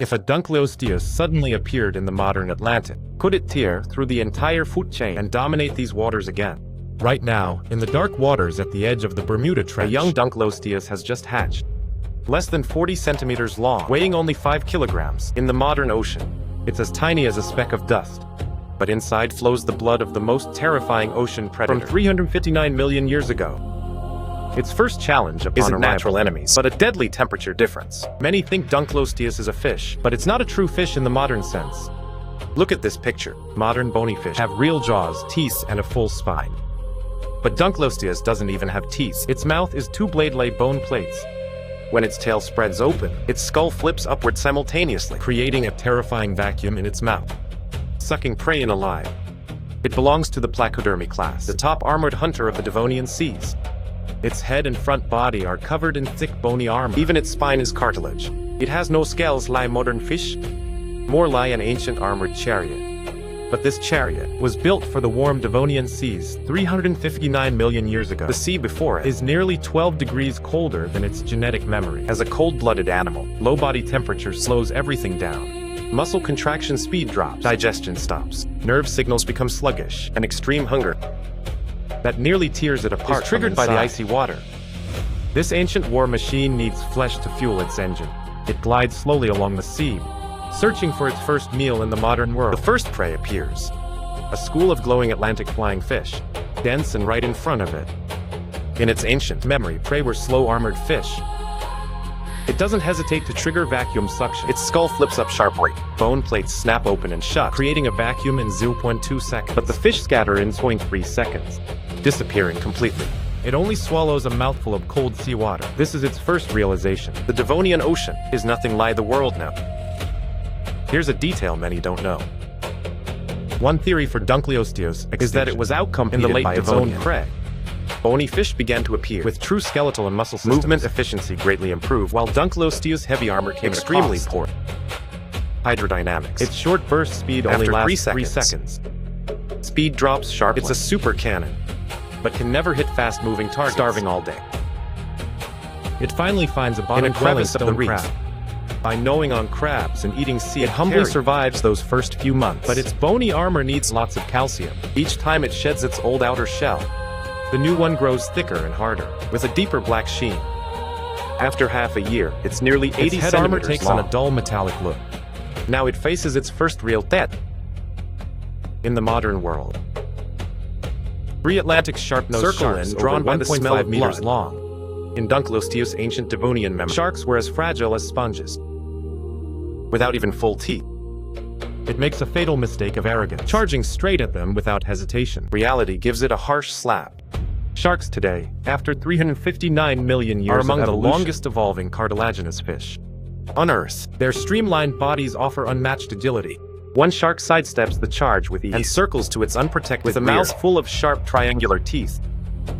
If a Dunkleosteus suddenly appeared in the modern Atlantic, could it tear through the entire food chain and dominate these waters again? Right now, in the dark waters at the edge of the Bermuda Trench, a young Dunkleosteus has just hatched. Less than 40 centimeters long, weighing only 5 kilograms, in the modern ocean. It's as tiny as a speck of dust. But inside flows the blood of the most terrifying ocean predator from 359 million years ago. Its first challenge isn't natural enemies, but a deadly temperature difference. Many think Dunkleosteus is a fish, but it's not a true fish in the modern sense. Look at this picture. Modern bony fish have real jaws, teeth, and a full spine. But Dunkleosteus doesn't even have teeth. Its mouth is 2 blade-like bone plates. When its tail spreads open, its skull flips upward simultaneously, creating a terrifying vacuum in its mouth, sucking prey in alive. It belongs to the Placodermi class, the top armored hunter of the Devonian seas. Its head and front body are covered in thick bony armor. Even its spine is cartilage. It has no scales like modern fish, more like an ancient armored chariot. But this chariot was built for the warm Devonian seas 359 million years ago. The sea before it is nearly 12 degrees colder than its genetic memory. As a cold-blooded animal, low body temperature slows everything down. Muscle contraction speed drops, digestion stops, nerve signals become sluggish, and extreme hunger that nearly tears it apart is triggered by the icy water. This ancient war machine needs flesh to fuel its engine. It glides slowly along the sea, searching for its first meal in the modern world. The first prey appears, a school of glowing Atlantic flying fish, dense and right in front of it. In its ancient memory, prey were slow armored fish. It doesn't hesitate to trigger vacuum suction. Its skull flips up sharply. Bone plates snap open and shut, creating a vacuum in 0.2 seconds. But the fish scatter in 0.3 seconds, disappearing completely. It only swallows a mouthful of cold seawater. This is its first realization. The Devonian Ocean is nothing like the world now. Here's a detail many don't know. One theory for Dunkleosteus is that it was outcompeted in the late by its own prey. Bony fish began to appear, with true skeletal and muscle systems. Movement efficiency greatly improved, while Dunkleosteus' heavy armor came extremely poor. Hydrodynamics. Its short burst speed only lasts 3 seconds. Speed drops sharply. It's a super cannon, but can never hit fast-moving targets, starving all day. It finally finds a bottom crevice of the reef. By gnawing on crabs and eating sea, it humbly survives those first few months. But its bony armor needs lots of calcium. Each time it sheds its old outer shell, the new one grows thicker and harder, with a deeper black sheen. After half a year, it's nearly 80 centimeters long. Its head armor takes on a dull metallic look. Now it faces its first real threat in the modern world. 3 Atlantic sharp-nosed sharks drawn by the smell of meters long. In Dunkleosteus' ancient Devonian memory, sharks were as fragile as sponges, without even full teeth. It makes a fatal mistake of arrogance, charging straight at them without hesitation. Reality gives it a harsh slap. Sharks today, after 359 million years, are among the longest evolving cartilaginous fish on Earth. Their streamlined bodies offer unmatched agility. One shark sidesteps the charge with ease and circles to its unprotected with a mouth full of sharp triangular teeth,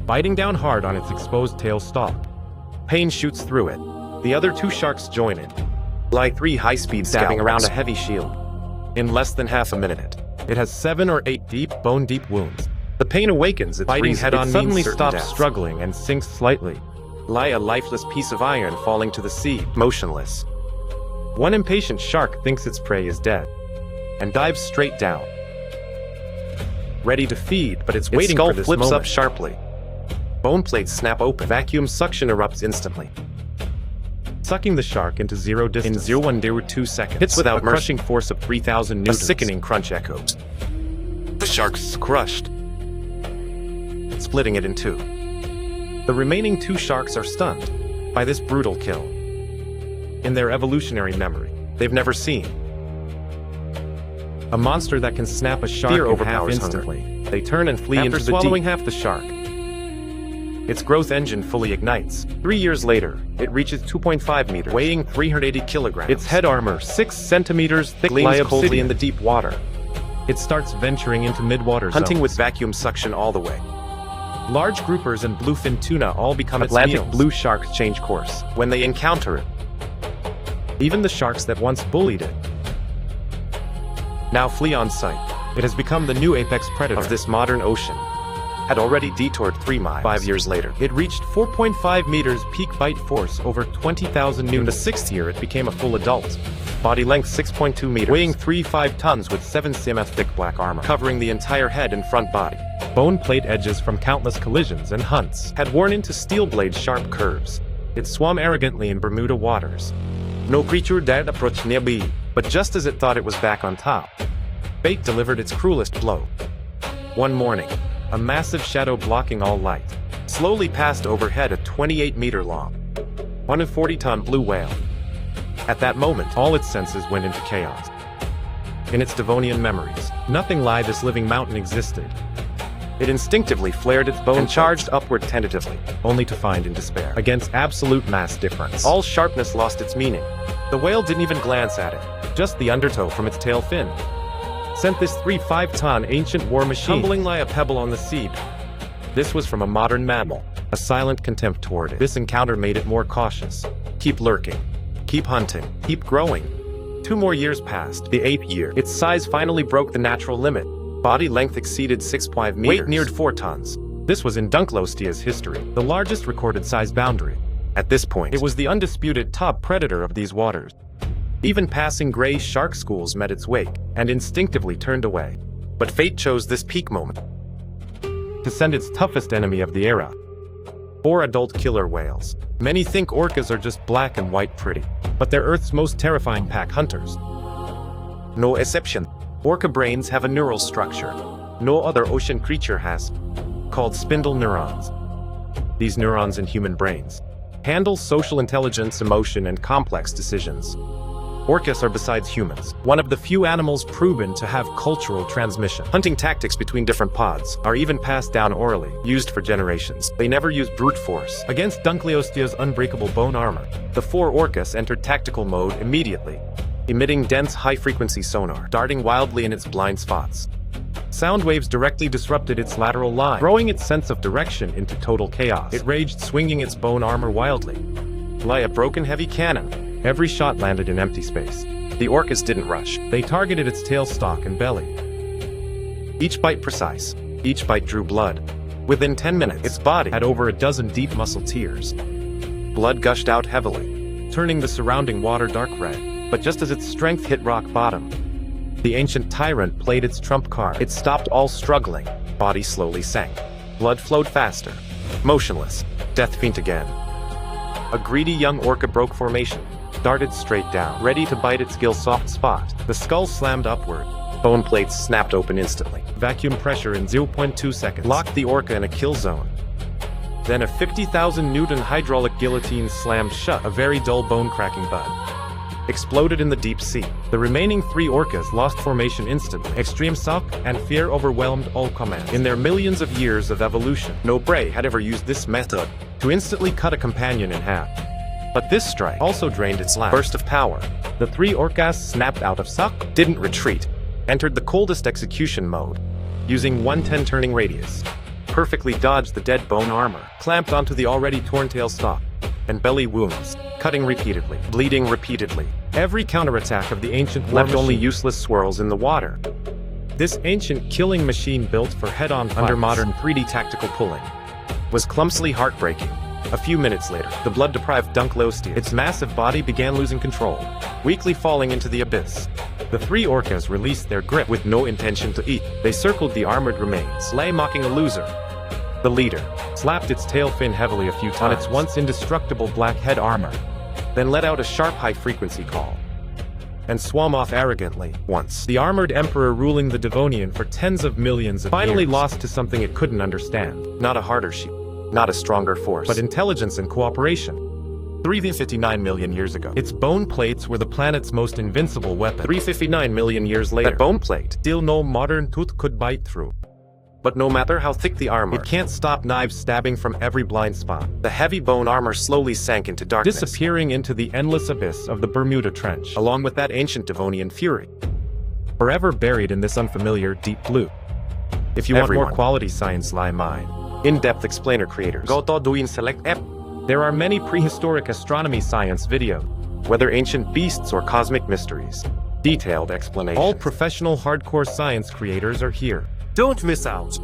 biting down hard on its exposed tail stalk. Pain shoots through it. The other 2 sharks join it, like 3 high-speed stabbing around a heavy shield. In less than half a minute, it has 7 or 8 deep, bone-deep wounds. The pain awakens its biting head-on. It suddenly stops struggling and sinks slightly, like a lifeless piece of iron falling to the sea, motionless. One impatient shark thinks its prey is dead, and dives straight down, ready to feed, but it's waiting for this moment. Its skull flips up sharply. Bone plates snap open. Vacuum suction erupts instantly, sucking the shark into zero distance in 0.102 seconds. Hits without a crushing force of 3,000 newtons. A sickening crunch echoes. The shark's crushed, splitting it in 2. The remaining 2 sharks are stunned by this brutal kill. In their evolutionary memory, they've never seen a monster that can snap a shark in half instantly. They turn and flee into the deep. After swallowing half the shark, its growth engine fully ignites. 3 years later, it reaches 2.5 meters, weighing 380 kilograms. Its head armor, 6 centimeters thick, gleams coldly in the deep water. It starts venturing into mid-water zones, hunting with vacuum suction all the way. Large groupers and bluefin tuna all become Atlantic its meals. Blue sharks change course when they encounter it. Even the sharks that once bullied it now flee on sight. It has become the new apex predator of this modern ocean. Had already detoured 3 miles. 5 years later, it reached 4.5 meters peak bite force over 20,000 newtons. In the 6th year, it became a full adult. Body length 6.2 meters, weighing 3.5 tons with 7 cm thick black armor, covering the entire head and front body. Bone plate edges from countless collisions and hunts had worn into steel blade sharp curves. It swam arrogantly in Bermuda waters. No creature dared approach nearby, but just as it thought it was back on top, fate delivered its cruelest blow. One morning, a massive shadow blocking all light slowly passed overhead a 28-meter-long, 140-ton blue whale. At that moment, all its senses went into chaos. In its Devonian memories, nothing like this living mountain existed. It instinctively flared its bone and charged upward tentatively, only to find in despair, against absolute mass difference, all sharpness lost its meaning. The whale didn't even glance at it, just the undertow from its tail fin sent this 3.5-ton ancient war machine tumbling like a pebble on the sea. This was from a modern mammal, a silent contempt toward it. This encounter made it more cautious. Keep lurking. Keep hunting. Keep growing. 2 more years passed. The 8th year, its size finally broke the natural limit. Body length exceeded 6.5 meters. Weight neared 4 tons. This was in Dunkleosteus history, the largest recorded size boundary. At this point, it was the undisputed top predator of these waters. Even passing gray shark schools met its wake and instinctively turned away. But fate chose this peak moment to send its toughest enemy of the era. 4 adult killer whales. Many think orcas are just black and white pretty, but they're Earth's most terrifying pack hunters. No exception. Orca brains have a neural structure no other ocean creature has, called spindle neurons. These neurons in human brains handle social intelligence, emotion, and complex decisions. Orcas are, besides humans, one of the few animals proven to have cultural transmission. Hunting tactics between different pods are even passed down orally, used for generations. They never use brute force. Against Dunkleosteus' unbreakable bone armor, the 4 orcas entered tactical mode immediately, emitting dense high-frequency sonar, darting wildly in its blind spots. Sound waves directly disrupted its lateral line, throwing its sense of direction into total chaos. It raged, swinging its bone armor wildly, like a broken heavy cannon. Every shot landed in empty space. The orcas didn't rush. They targeted its tail stalk and belly. Each bite precise. Each bite drew blood. Within 10 minutes, its body had over a dozen deep muscle tears. Blood gushed out heavily, turning the surrounding water dark red. But just as its strength hit rock bottom, the ancient tyrant played its trump card. It stopped all struggling. Body slowly sank. Blood flowed faster. Motionless. Death faint again. A greedy young orca broke formation, darted straight down, ready to bite its gill-soft spot. The skull slammed upward. Bone plates snapped open instantly. Vacuum pressure in 0.2 seconds locked the orca in a kill zone. Then a 50,000 Newton hydraulic guillotine slammed shut. A very dull bone-cracking bud exploded in the deep sea. The remaining 3 orcas lost formation instantly. Extreme shock and fear overwhelmed all command. In their millions of years of evolution, no prey had ever used this method to instantly cut a companion in half. But this strike also drained its last burst of power. The 3 orcas snapped out of shock, didn't retreat, entered the coldest execution mode, using 110 turning radius, perfectly dodged the dead bone armor, clamped onto the already torn tail stalk, and belly wounds, cutting repeatedly, bleeding repeatedly. Every counterattack of the ancient left only useless swirls in the water. This ancient killing machine built for head-on under modern 3D tactical pulling was clumsily heartbreaking. A few minutes later, the blood-deprived Dunkleosteus, its massive body began losing control, weakly falling into the abyss. The 3 orcas released their grip with no intention to eat. They circled the armored remains, lay mocking a loser. The leader slapped its tail fin heavily a few times on its once indestructible black head armor, then let out a sharp high-frequency call, and swam off arrogantly. Once, the armored emperor ruling the Devonian for tens of millions of finally years lost to something it couldn't understand. Not a harder ship, not a stronger force, but intelligence and cooperation. 359 million years ago, its bone plates were the planet's most invincible weapon. 359 million years later, that bone plate still no modern tooth could bite through. But no matter how thick the armor, it can't stop knives stabbing from every blind spot. The heavy bone armor slowly sank into darkness, disappearing into the endless abyss of the Bermuda Trench, along with that ancient Devonian fury, forever buried in this unfamiliar deep blue. If you want more quality science like mine, in-depth explainer creators, go to Doing Select app. There are many prehistoric astronomy science videos, whether ancient beasts or cosmic mysteries. Detailed explanations. All professional hardcore science creators are here. Don't miss out.